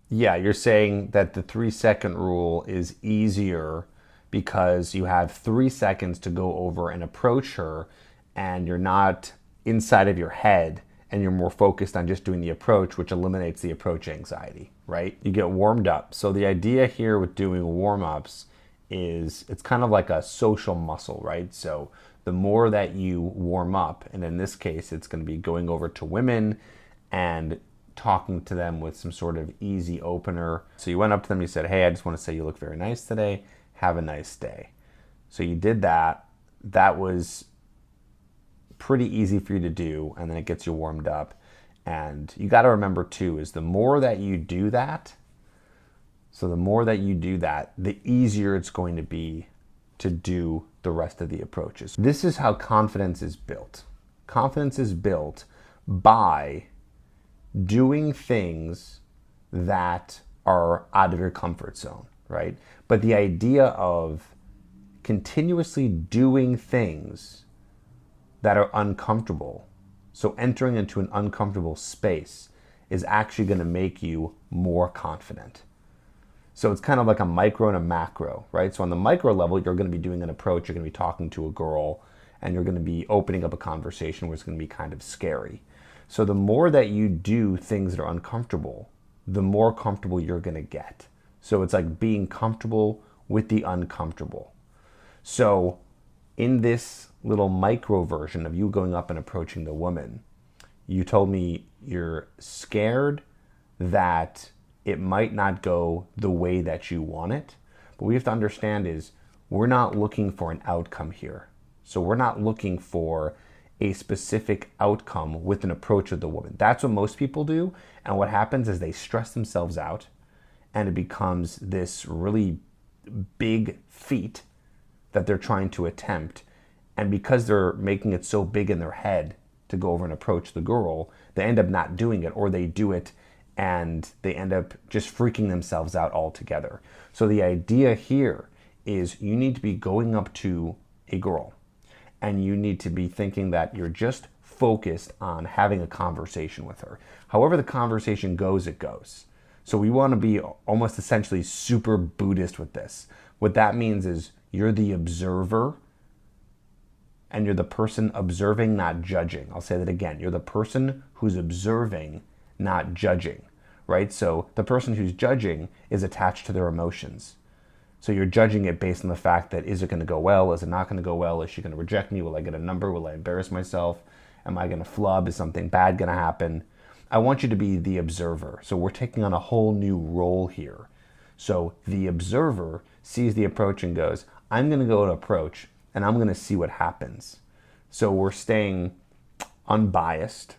Yeah, you're saying that the 3 second rule is easier because you have 3 seconds to go over and approach her, and you're not inside of your head and you're more focused on just doing the approach, which eliminates the approach anxiety, right? You get warmed up. So the idea here with doing warm ups is it's kind of like a social muscle, right? So the more that you warm up, and in this case, it's going to be going over to women and talking to them with some sort of easy opener. So you went up to them, you said, "Hey, I just want to say you look very nice today. Have a nice day." So you did that. That was pretty easy for you to do, and then it gets you warmed up. And you got to remember too is the more that you do that, so the more that you do that, the easier it's going to be to do the rest of the approaches. This is how confidence is built. Confidence is built by doing things that are out of your comfort zone, right? But the idea of continuously doing things that are uncomfortable, so entering into an uncomfortable space, is actually going to make you more confident. So it's kind of like a micro and a macro, right? So on the micro level, you're going to be doing an approach, you're going to be talking to a girl, and you're going to be opening up a conversation where it's going to be kind of scary. So the more that you do things that are uncomfortable, the more comfortable you're going to get. So it's like being comfortable with the uncomfortable. So in this little micro version of you going up and approaching the woman, you told me you're scared that it might not go the way that you want it. But what we have to understand is we're not looking for an outcome here. So we're not looking for a specific outcome with an approach of the woman. That's what most people do. And what happens is they stress themselves out and it becomes this really big feat that they're trying to attempt. And because they're making it so big in their head to go over and approach the girl, they end up not doing it, or they do it and they end up just freaking themselves out altogether. So the idea here is you need to be going up to a girl and you need to be thinking that you're just focused on having a conversation with her. However the conversation goes, it goes. So we want to be almost essentially super Buddhist with this. What that means is you're the observer and you're the person observing, not judging. I'll say that again. You're the person who's observing, not judging, right? So the person who's judging is attached to their emotions. So you're judging it based on the fact that, is it going to go well? Is it not going to go well? Is she going to reject me? Will I get a number? Will I embarrass myself? Am I going to flub? Is something bad going to happen? I want you to be the observer. So we're taking on a whole new role here. So the observer sees the approach and goes, I'm going to go and approach and I'm going to see what happens. So we're staying unbiased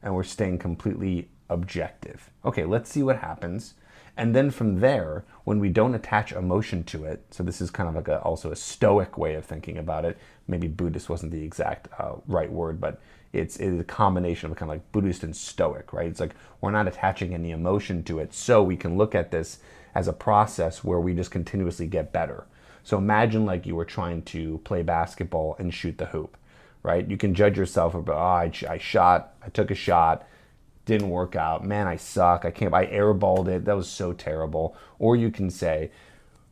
and we're staying completely objective. Okay, let's see what happens. And then from there, when we don't attach emotion to it, so this is kind of like also a stoic way of thinking about it. Maybe Buddhist wasn't the exact right word, but it's a combination of kind of like Buddhist and stoic, right? It's like we're not attaching any emotion to it, so we can look at this as a process where we just continuously get better. So imagine like you were trying to play basketball and shoot the hoop, right? You can judge yourself about, oh, I took a shot, didn't work out. Man, I suck. I airballed it. That was so terrible. Or you can say,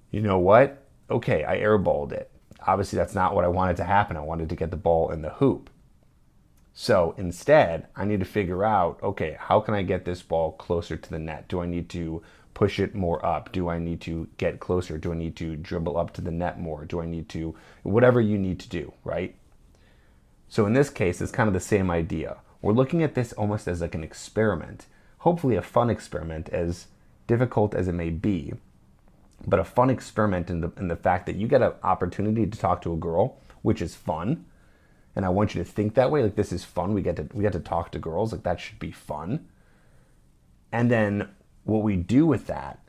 you know what? Okay, I airballed it. Obviously, that's not what I wanted to happen. I wanted to get the ball in the hoop. So instead, I need to figure out, okay, how can I get this ball closer to the net? Do I need to push it more up? Do I need to get closer? Do I need to dribble up to the net more? Do I need to, whatever you need to do, right? So in this case, it's kind of the same idea. We're looking at this almost as like an experiment, hopefully a fun experiment, as difficult as it may be, but a fun experiment in the fact that you get an opportunity to talk to a girl, which is fun. And I want you to think that way, like this is fun. We get to talk to girls, like that should be fun. And then what we do with that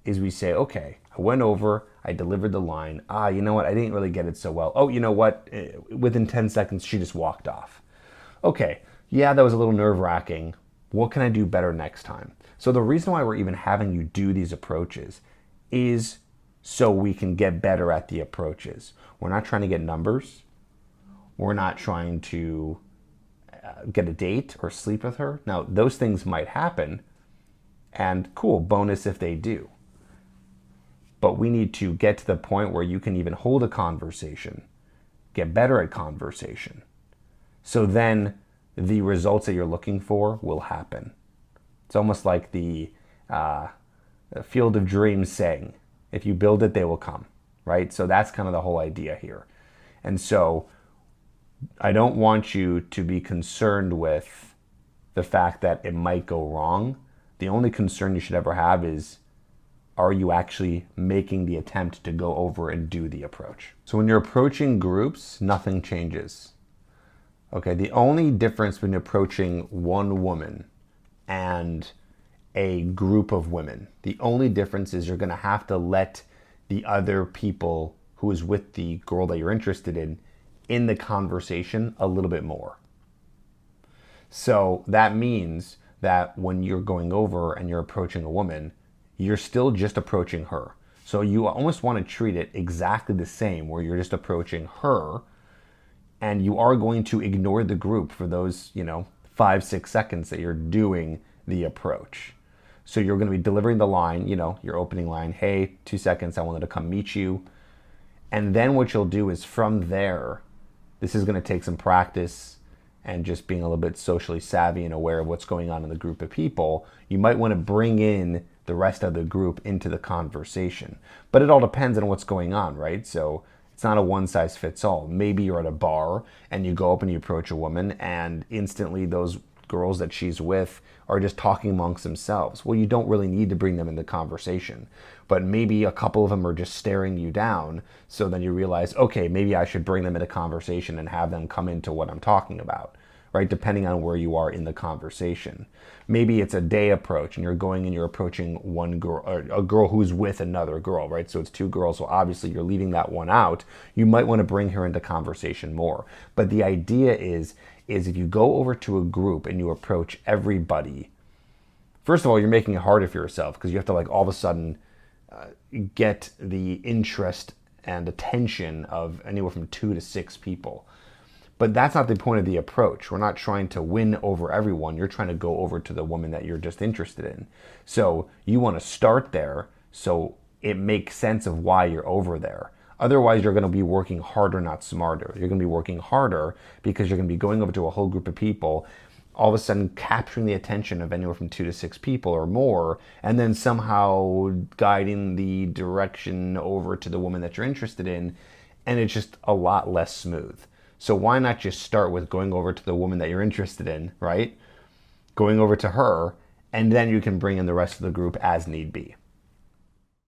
is we say, okay, I went over, I delivered the line. You know what? I didn't really get it so well. Oh, you know what? Within 10 seconds, she just walked off. Okay, yeah, that was a little nerve-wracking. What can I do better next time? So the reason why we're even having you do these approaches is so we can get better at the approaches. We're not trying to get numbers. We're not trying to get a date or sleep with her. Now, those things might happen, And cool, bonus if they do. But we need to get to the point where you can even hold a conversation, get better at conversation. So then the results that you're looking for will happen. It's almost like the Field of Dreams saying, if you build it, they will come, right? So that's kind of the whole idea here. And so I don't want you to be concerned with the fact that it might go wrong. The only concern you should ever have is, are you actually making the attempt to go over and do the approach? So when you're approaching groups, nothing changes. Okay, the only difference between approaching one woman and a group of women, the only difference is you're going to have to let the other people who is with the girl that you're interested in the conversation a little bit more. So that means that when you're going over and you're approaching a woman, you're still just approaching her. So you almost want to treat it exactly the same, where you're just approaching her, and you are going to ignore the group for those, 5-6 seconds that you're doing the approach. So you're going to be delivering the line, your opening line, hey, 2 seconds, I wanted to come meet you. And then what you'll do is from there, this is going to take some practice and just being a little bit socially savvy and aware of what's going on in the group of people. You might want to bring in the rest of the group into the conversation. But it all depends on what's going on, right? So it's not a one size fits all. Maybe you're at a bar and you go up and you approach a woman and instantly those girls that she's with are just talking amongst themselves. Well, you don't really need to bring them into conversation, but maybe a couple of them are just staring you down. So then you realize, okay, maybe I should bring them into conversation and have them come into what I'm talking about, right? Depending on where you are in the conversation. Maybe it's a day approach and you're going and you're approaching one girl, or a girl who's with another girl, right? So it's 2 girls. So obviously you're leaving that one out. You might want to bring her into conversation more. But the idea is if you go over to a group and you approach everybody, first of all, you're making it harder for yourself because you have to all of a sudden get the interest and attention of anywhere from 2 to 6 people. But that's not the point of the approach. We're not trying to win over everyone. You're trying to go over to the woman that you're just interested in. So you want to start there so it makes sense of why you're over there. Otherwise, you're going to be working harder, not smarter. You're going to be working harder because you're going to be going over to a whole group of people, all of a sudden capturing the attention of anywhere from 2 to 6 people or more, and then somehow guiding the direction over to the woman that you're interested in, and it's just a lot less smooth. So why not just start with going over to the woman that you're interested in, right? Going over to her, and then you can bring in the rest of the group as need be.